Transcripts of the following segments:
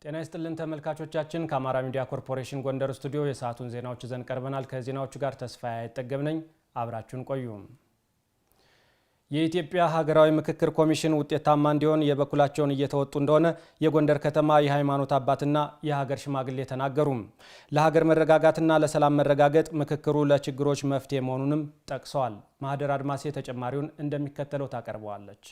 ጤና ይስጥልን ተመልካቾቻችን ከአማራ ሚዲያ ኮርፖሬሽን ጎንደር ስቱዲዮ የሰዓቱን ዜናዎች ይዘን ቀርበናል። ከዜናዎቹ ጋር ተስፋዬ አይጠገብነኝ አብራችሁን ቆዩ። የኢትዮጵያ ሀገራዊ ምክክር ኮሚሽን ውጤታማ እንዲሆን የበኩላቸውን እየተወጡ እንደሆነ የጎንደር ከተማ የሃይማኖት አባትና የሀገር ሽማግሌ ተናገሩ። ለሀገር መረጋጋትና ለሰላም መረጋገጥ ምክክሩ ለችግሮች መፍትሄ መሆኑንም ጠቅሰዋል። ማህደር አድማሴ ተጨማሪውን እንደሚከተለው ታቀርበዋለች።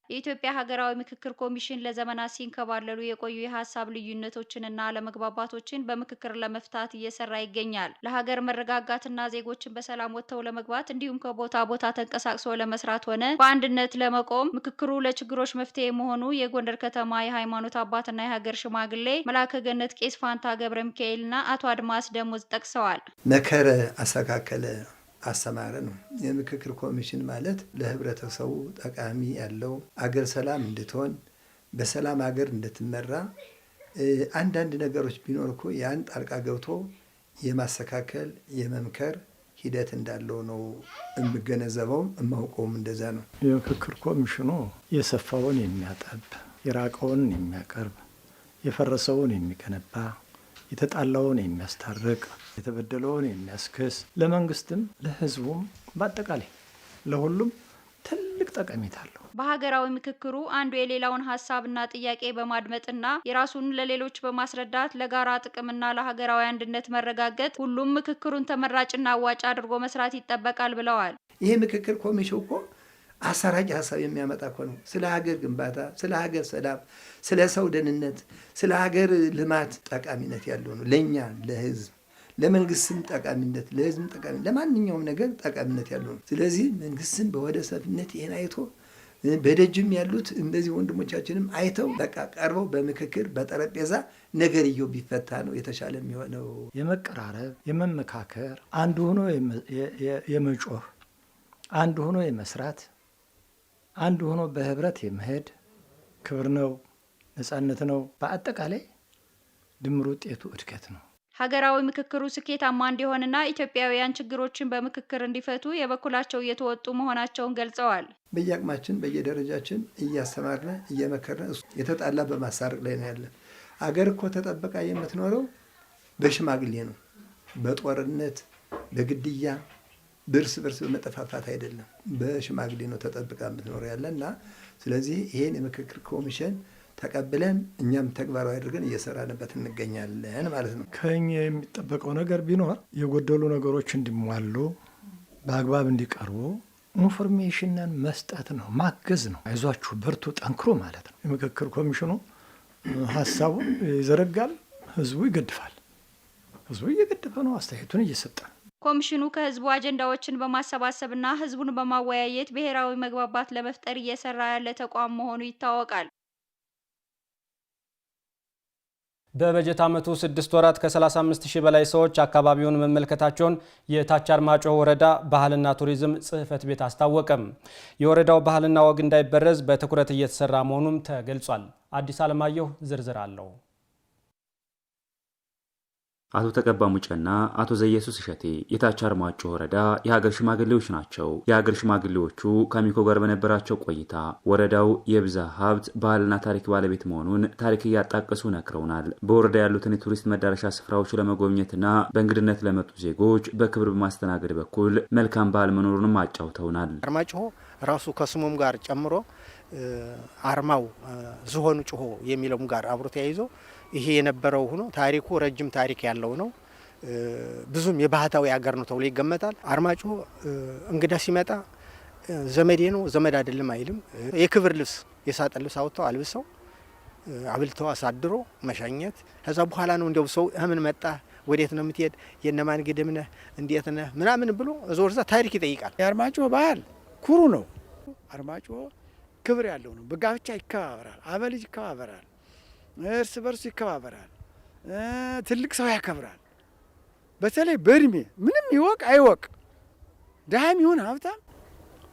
የኢትዮጵያ ሀገራዊ ምክክር ኮሚሽን ለዘመናት ሲንከባለሉ የቆዩ የሐሳብ ልዩነቶችንና አለመግባባቶችን በምክክር ለመፍታት እየሰራ ይገኛል። ለሀገር መረጋጋትና ዜጎችን በሰላም ወጥተው ለመግባት እንዲሁም ከቦታ ቦታ ተንቀሳቅሶ ለመስራት ሆነ በአንድነት ለመቆም ምክክሩ ለችግሮች መፍትሄ መሆኑ የጎንደር ከተማ የሃይማኖት አባትና የሀገር ሽማግሌ መላከ ገነት ቄስ ፋንታ ገብረ ሚካኤልና አቶ አድማስ ደሞዝ ጠቅሰዋል። መከረ አሰካከለ አሰማረ ነው። የምክክር ኮሚሽን ማለት ለህብረተሰቡ ጠቃሚ ያለው አገር ሰላም እንድትሆን በሰላም አገር እንድትመራ አንዳንድ ነገሮች ቢኖር እኮ ያን ጣልቃ ገብቶ የማስተካከል የመምከር ሂደት እንዳለው ነው የምገነዘበው የማውቀውም እንደዛ ነው። የምክክር ኮሚሽኑ የሰፋውን የሚያጠብ የራቀውን የሚያቀርብ የፈረሰውን የሚገነባ የተጣላውን የሚያስታርቅ የተበደለውን የሚያስክስ ለመንግስትም ለህዝቡም በአጠቃላይ ለሁሉም ትልቅ ጠቀሜታ አለው። በሀገራዊ ምክክሩ አንዱ የሌላውን ሐሳብና ጥያቄ በማድመጥና የራሱን ለሌሎች በማስረዳት ለጋራ ጥቅምና ለሀገራዊ አንድነት መረጋገጥ ሁሉም ምክክሩን ተመራጭና አዋጭ አድርጎ መስራት ይጠበቃል ብለዋል። ይሄ ምክክር ኮሚሽን እኮ አሳራጭ ሐሳብ የሚያመጣ እኮ ነው። ስለ ሀገር ግንባታ፣ ስለ ሀገር ሰላም፣ ስለ ሰው ደህንነት፣ ስለ ሀገር ልማት ጠቃሚነት ያለው ነው። ለኛ ለህዝብ ለመንግስትም ጠቃሚነት ለህዝብም ጠቃሚ ለማንኛውም ነገር ጠቃሚነት ያለው ነው። ስለዚህ መንግስትን በወደ ሰፊነት ይሄን አይቶ በደጅም ያሉት እንደዚህ ወንድሞቻችንም አይተው በቃ ቀርበው በምክክር በጠረጴዛ ነገርየው ቢፈታ ነው የተሻለ የሚሆነው። የመቀራረብ የመመካከር አንዱ ሆኖ የመጮህ አንዱ ሆኖ የመስራት አንዱ ሆኖ በህብረት የመሄድ ክብር ነው፣ ነጻነት ነው። በአጠቃላይ ድምር ውጤቱ እድገት ነው። ሀገራዊ ምክክሩ ስኬታማ እንዲሆንና ኢትዮጵያውያን ችግሮችን በምክክር እንዲፈቱ የበኩላቸው እየተወጡ መሆናቸውን ገልጸዋል። በየአቅማችን በየደረጃችን እያስተማርነ እየመከርነ የተጣላ በማሳረቅ ላይ ነው ያለን። አገር እኮ ተጠብቃ የምትኖረው በሽማግሌ ነው፣ በጦርነት በግድያ በርስ በርስ በመጠፋፋት አይደለም። በሽማግሌ ነው ተጠብቃ የምትኖረው ያለና ስለዚህ ይሄን የምክክር ኮሚሽን ተቀብለን እኛም ተግባራዊ አድርገን እየሰራንበት እንገኛለን ማለት ነው። ከኛ የሚጠበቀው ነገር ቢኖር የጎደሉ ነገሮች እንዲሟሉ በአግባብ እንዲቀርቡ ኢንፎርሜሽንን መስጠት ነው፣ ማገዝ ነው። አይዟችሁ በርቱ፣ ጠንክሮ ማለት ነው። የምክክር ኮሚሽኑ ሀሳቡን ይዘረጋል፣ ህዝቡ ይገድፋል። ህዝቡ እየገደፈ ነው፣ አስተያየቱን እየሰጠ ነው። ኮሚሽኑ ከህዝቡ አጀንዳዎችን በማሰባሰብና ህዝቡን በማወያየት ብሔራዊ መግባባት ለመፍጠር እየሰራ ያለ ተቋም መሆኑ ይታወቃል። በበጀት ዓመቱ 6 ወራት ከ35000 በላይ ሰዎች አካባቢውን መመልከታቸውን የታች አርማጭሆ ወረዳ ባህልና ቱሪዝም ጽሕፈት ቤት አስታወቀም። የወረዳው ባህልና ወግ እንዳይበረዝ በትኩረት እየተሰራ መሆኑም ተገልጿል። አዲስ አለማየሁ ዝርዝር አለው። አቶ ተቀባ ሙጨና አቶ ዘየሱስ እሸቴ የታች አርማጭሆ ወረዳ የሀገር ሽማግሌዎች ናቸው። የሀገር ሽማግሌዎቹ ከአሚኮ ጋር በነበራቸው ቆይታ ወረዳው የብዛ ሀብት ባህልና ታሪክ ባለቤት መሆኑን ታሪክ እያጣቀሱ ነግረውናል። በወረዳ ያሉትን የቱሪስት መዳረሻ ስፍራዎች ለመጎብኘትና በእንግድነት ለመጡ ዜጎች በክብር በማስተናገድ በኩል መልካም ባህል መኖሩንም አጫውተውናል። አርማጭሆ ራሱ ከስሙም ጋር ጨምሮ አርማው ዝሆኑ ጭሆ የሚለውም ጋር አብሮ ተያይዞ ይሄ የነበረው ሆኖ ታሪኩ ረጅም ታሪክ ያለው ነው። ብዙም የባህታዊ ሀገር ነው ተብሎ ይገመታል። አርማጭሆ እንግዳ ሲመጣ ዘመዴ ነው ዘመድ አይደለም አይልም። የክብር ልብስ የሳጥን ልብስ አውጥተው አልብሰው አብልተው አሳድሮ መሻኘት። ከዛ በኋላ ነው እንደው ሰው ምን መጣ ወዴት ነው የምትሄድ የነማን ግድም ነህ እንዴት ነህ ምናምን ብሎ እዞርዛ ታሪክ ይጠይቃል። የአርማጭሆ ባህል ኩሩ ነው። አርማጭሆ ክብር ያለው ነው። በጋብቻ ይከባበራል፣ አበልጅ ይከባበራል፣ እርስ በርሱ ይከባበራል፣ ትልቅ ሰው ያከብራል። በተለይ በእድሜ ምንም ይወቅ አይወቅ ድሃም ይሁን ሀብታም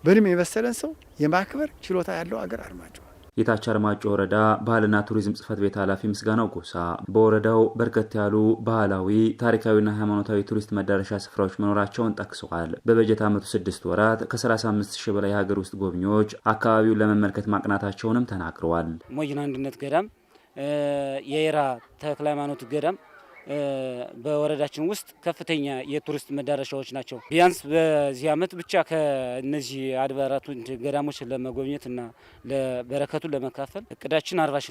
በእድሜ የበሰለን ሰው የማክበር ችሎታ ያለው አገር አርማጭሆ የታች አርማጭሆ ወረዳ ባህልና ቱሪዝም ጽሕፈት ቤት ኃላፊ ምስጋናው ጎሳ በወረዳው በርከት ያሉ ባህላዊ፣ ታሪካዊና ሃይማኖታዊ ቱሪስት መዳረሻ ስፍራዎች መኖራቸውን ጠቅሰዋል። በበጀት ዓመቱ 6 ወራት ከ35,000 በላይ የሀገር ውስጥ ጎብኚዎች አካባቢውን ለመመልከት ማቅናታቸውንም ተናግረዋል። ሞጅና አንድነት ገዳም፣ የየራ ተክለ ሃይማኖት ገዳም በወረዳችን ውስጥ ከፍተኛ የቱሪስት መዳረሻዎች ናቸው። ቢያንስ በዚህ ዓመት ብቻ ከነዚህ አድባራቱ ገዳሞች ለመጎብኘት እና ለበረከቱን ለመካፈል እቅዳችን 40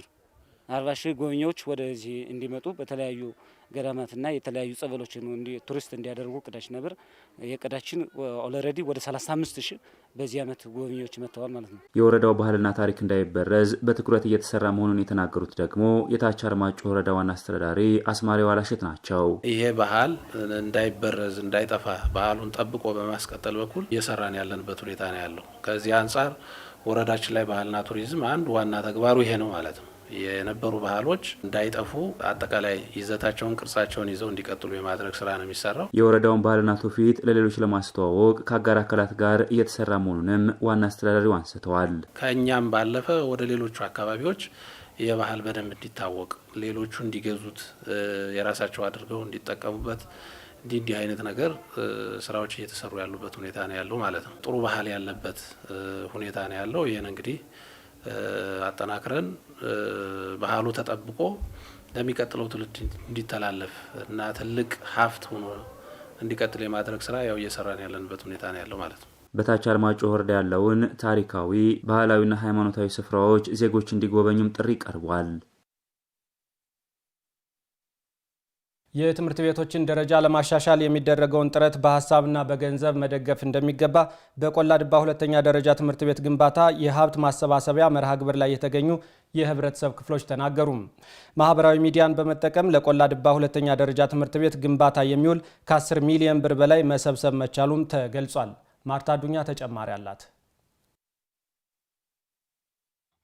ሺህ ጎብኚዎች ወደዚህ እንዲመጡ በተለያዩ ገዳማትና የተለያዩ ጸበሎችን ቱሪስት እንዲያደርጉ እቅዳችን ነበር። የእቅዳችን ኦልሬዲ ወደ 35,000 በዚህ ዓመት ጎብኚዎች መጥተዋል ማለት ነው። የወረዳው ባህልና ታሪክ እንዳይበረዝ በትኩረት እየተሰራ መሆኑን የተናገሩት ደግሞ የታች አርማጭሆ ወረዳ ዋና አስተዳዳሪ አስማሪ ዋላሸት ናቸው። ይሄ ባህል እንዳይበረዝ እንዳይጠፋ ባህሉን ጠብቆ በማስቀጠል በኩል እየሰራን ያለንበት ሁኔታ ነው ያለው። ከዚህ አንጻር ወረዳችን ላይ ባህልና ቱሪዝም አንድ ዋና ተግባሩ ይሄ ነው ማለት ነው። የነበሩ ባህሎች እንዳይጠፉ አጠቃላይ ይዘታቸውን ቅርጻቸውን ይዘው እንዲቀጥሉ የማድረግ ስራ ነው የሚሰራው። የወረዳውን ባህልና ትውፊት ለሌሎች ለማስተዋወቅ ከአጋር አካላት ጋር እየተሰራ መሆኑንም ዋና አስተዳዳሪው አንስተዋል። ከእኛም ባለፈ ወደ ሌሎቹ አካባቢዎች የባህል በደንብ እንዲታወቅ ሌሎቹ እንዲገዙት የራሳቸው አድርገው እንዲጠቀሙበት እንዲህ አይነት ነገር ስራዎች እየተሰሩ ያሉበት ሁኔታ ነው ያለው ማለት ነው። ጥሩ ባህል ያለበት ሁኔታ ነው ያለው። ይህን እንግዲህ አጠናክረን ባህሉ ተጠብቆ ለሚቀጥለው ትውልድ እንዲተላለፍ እና ትልቅ ሀብት ሆኖ እንዲቀጥል የማድረግ ስራ ያው እየሰራን ያለንበት ሁኔታ ነው ያለው ማለት ነው። በታች አርማጭሆ ወረዳ ያለውን ታሪካዊ፣ ባህላዊና ሃይማኖታዊ ስፍራዎች ዜጎች እንዲጎበኙም ጥሪ ቀርቧል። የትምህርት ቤቶችን ደረጃ ለማሻሻል የሚደረገውን ጥረት በሀሳብና በገንዘብ መደገፍ እንደሚገባ በቆላ ድባ ሁለተኛ ደረጃ ትምህርት ቤት ግንባታ የሀብት ማሰባሰቢያ መርሃ ግብር ላይ የተገኙ የህብረተሰብ ክፍሎች ተናገሩ። ማህበራዊ ሚዲያን በመጠቀም ለቆላ ድባ ሁለተኛ ደረጃ ትምህርት ቤት ግንባታ የሚውል ከ10 ሚሊዮን ብር በላይ መሰብሰብ መቻሉም ተገልጿል። ማርታ ዱኛ ተጨማሪ አላት።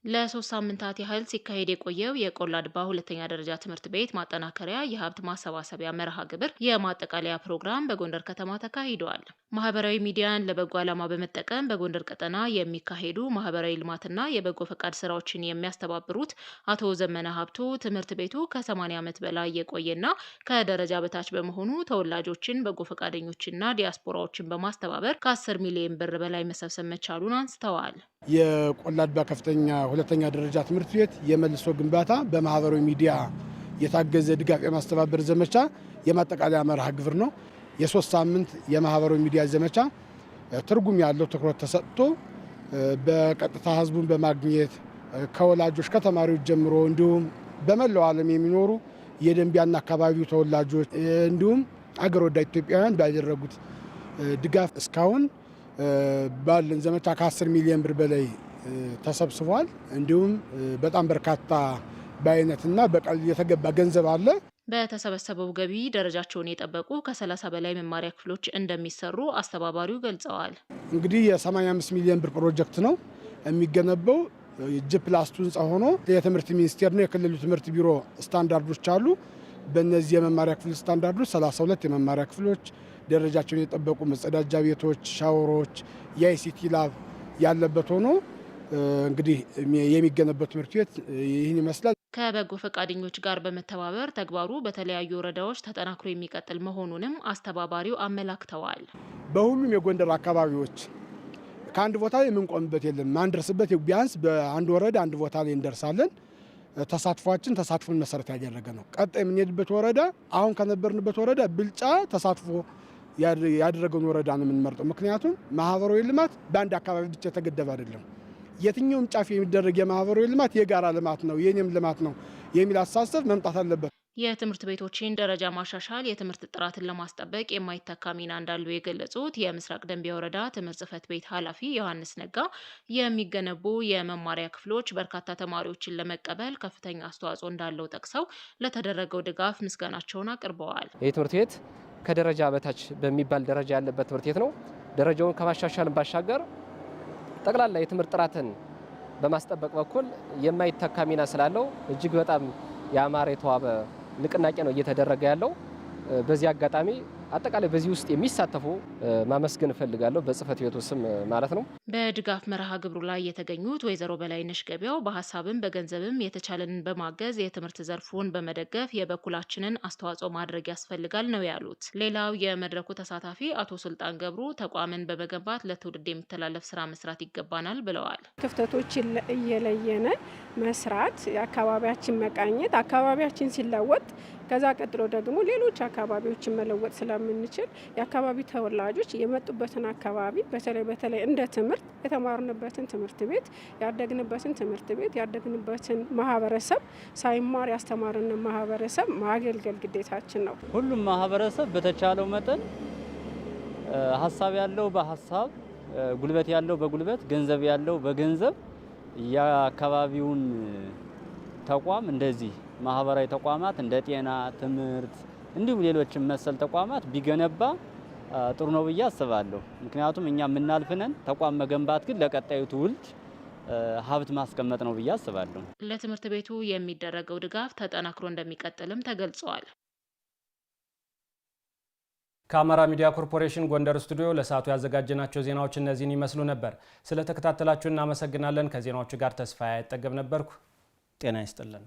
ለ3 ሳምንታት ያህል ሲካሄድ የቆየው የቆላ ድባ ሁለተኛ ደረጃ ትምህርት ቤት ማጠናከሪያ የሀብት ማሰባሰቢያ መርሃ ግብር የማጠቃለያ ፕሮግራም በጎንደር ከተማ ተካሂዷል። ማህበራዊ ሚዲያን ለበጎ ዓላማ በመጠቀም በጎንደር ቀጠና የሚካሄዱ ማህበራዊ ልማትና የበጎ ፈቃድ ስራዎችን የሚያስተባብሩት አቶ ዘመነ ሀብቱ ትምህርት ቤቱ ከ80 ዓመት በላይ የቆየና ከደረጃ በታች በመሆኑ ተወላጆችን፣ በጎ ፈቃደኞችና ዲያስፖራዎችን በማስተባበር ከ10 ሚሊዮን ብር በላይ መሰብሰብ መቻሉን አንስተዋል። የቆላ ድባ ከፍተኛ ሁለተኛ ደረጃ ትምህርት ቤት የመልሶ ግንባታ በማህበራዊ ሚዲያ የታገዘ ድጋፍ የማስተባበር ዘመቻ የማጠቃለያ መርሃ ግብር ነው። የ3 ሳምንት የማህበራዊ ሚዲያ ዘመቻ ትርጉም ያለው ትኩረት ተሰጥቶ በቀጥታ ህዝቡን በማግኘት ከወላጆች ከተማሪዎች ጀምሮ እንዲሁም በመላው ዓለም የሚኖሩ የደንቢያና አካባቢው ተወላጆች እንዲሁም አገር ወዳድ ኢትዮጵያውያን ባደረጉት ድጋፍ እስካሁን ባለን ዘመቻ ከ10 ሚሊዮን ብር በላይ ተሰብስቧል። እንዲሁም በጣም በርካታ በአይነትና በቀል የተገባ ገንዘብ አለ። በተሰበሰበው ገቢ ደረጃቸውን የጠበቁ ከ30 በላይ መማሪያ ክፍሎች እንደሚሰሩ አስተባባሪው ገልጸዋል። እንግዲህ የ85 ሚሊዮን ብር ፕሮጀክት ነው የሚገነባው። ጂ+2 ህንጻ ሆኖ የትምህርት ሚኒስቴርና የክልሉ ትምህርት ቢሮ ስታንዳርዶች አሉ። በእነዚህ የመማሪያ ክፍል ስታንዳርዶች 32 የመማሪያ ክፍሎች ደረጃቸውን የጠበቁ መጸዳጃ ቤቶች፣ ሻወሮች፣ የአይሲቲ ላብ ያለበት ሆኖ እንግዲህ የሚገነባው ትምህርት ቤት ይህን ይመስላል። ከበጎ ፈቃደኞች ጋር በመተባበር ተግባሩ በተለያዩ ወረዳዎች ተጠናክሮ የሚቀጥል መሆኑንም አስተባባሪው አመላክተዋል። በሁሉም የጎንደር አካባቢዎች ከአንድ ቦታ ላይ የምንቆምበት የለም። ማንደርስበት ቢያንስ በአንድ ወረዳ አንድ ቦታ ላይ እንደርሳለን። ተሳትፎን መሰረት ያደረገ ነው። ቀጣይ የምንሄድበት ወረዳ አሁን ከነበርንበት ወረዳ ብልጫ ተሳትፎ ያደረገውን ወረዳ ነው የምንመርጠው። ምክንያቱም ማህበራዊ ልማት በአንድ አካባቢ ብቻ የተገደበ አይደለም። የትኛውም ጫፍ የሚደረግ የማህበራዊ ልማት የጋራ ልማት ነው፣ የኔም ልማት ነው የሚል አስተሳሰብ መምጣት አለበት። የትምህርት ቤቶችን ደረጃ ማሻሻል የትምህርት ጥራትን ለማስጠበቅ የማይተካ ሚና እንዳለው የገለጹት የምስራቅ ደንቢያ ወረዳ ትምህርት ጽሕፈት ቤት ኃላፊ ዮሐንስ ነጋ የሚገነቡ የመማሪያ ክፍሎች በርካታ ተማሪዎችን ለመቀበል ከፍተኛ አስተዋጽኦ እንዳለው ጠቅሰው ለተደረገው ድጋፍ ምስጋናቸውን አቅርበዋል። ይህ ትምህርት ቤት ከደረጃ በታች በሚባል ደረጃ ያለበት ትምህርት ቤት ነው። ደረጃውን ከማሻሻል ባሻገር ጠቅላላ የትምህርት ጥራትን በማስጠበቅ በኩል የማይተካ ሚና ስላለው እጅግ በጣም ያማረ የተዋበ ንቅናቄ ነው እየተደረገ ያለው። በዚህ አጋጣሚ አጠቃላይ በዚህ ውስጥ የሚሳተፉ ማመስገን እፈልጋለሁ በጽህፈት ቤቱ ስም ማለት ነው። በድጋፍ መርሃ ግብሩ ላይ የተገኙት ወይዘሮ በላይነሽ ገበያው በሀሳብም በገንዘብም የተቻለንን በማገዝ የትምህርት ዘርፉን በመደገፍ የበኩላችንን አስተዋጽኦ ማድረግ ያስፈልጋል ነው ያሉት። ሌላው የመድረኩ ተሳታፊ አቶ ሱልጣን ገብሩ ተቋምን በመገንባት ለትውልድ የሚተላለፍ ስራ መስራት ይገባናል ብለዋል። ክፍተቶች እየለየነ መስራት፣ የአካባቢያችን መቃኘት፣ አካባቢያችን ሲለወጥ ከዛ ቀጥሎ ደግሞ ሌሎች አካባቢዎችን መለወጥ ስለምንችል የአካባቢ ተወላጆች የመጡበትን አካባቢ በተለይ እንደ ትምህርት የተማርንበትን ትምህርት ቤት ያደግንበትን ትምህርት ቤት ያደግንበትን ማህበረሰብ ሳይማር ያስተማረን ማህበረሰብ ማገልገል ግዴታችን ነው። ሁሉም ማህበረሰብ በተቻለው መጠን ሀሳብ ያለው በሀሳብ፣ ጉልበት ያለው በጉልበት፣ ገንዘብ ያለው በገንዘብ የአካባቢውን ተቋም እንደዚህ ማህበራዊ ተቋማት እንደ ጤና፣ ትምህርት እንዲሁም ሌሎችም መሰል ተቋማት ቢገነባ ጥሩ ነው ብዬ አስባለሁ። ምክንያቱም እኛ የምናልፍነን ተቋም መገንባት ግን ለቀጣዩ ትውልድ ሀብት ማስቀመጥ ነው ብዬ አስባለሁ። ለትምህርት ቤቱ የሚደረገው ድጋፍ ተጠናክሮ እንደሚቀጥልም ተገልጿል። ከአማራ ሚዲያ ኮርፖሬሽን ጎንደር ስቱዲዮ ለሰዓቱ ያዘጋጀናቸው ዜናዎች እነዚህን ይመስሉ ነበር። ስለተከታተላችሁ እናመሰግናለን። ከዜናዎቹ ጋር ተስፋዬ አይጠገብ ነበርኩ። ጤና ይስጥልን።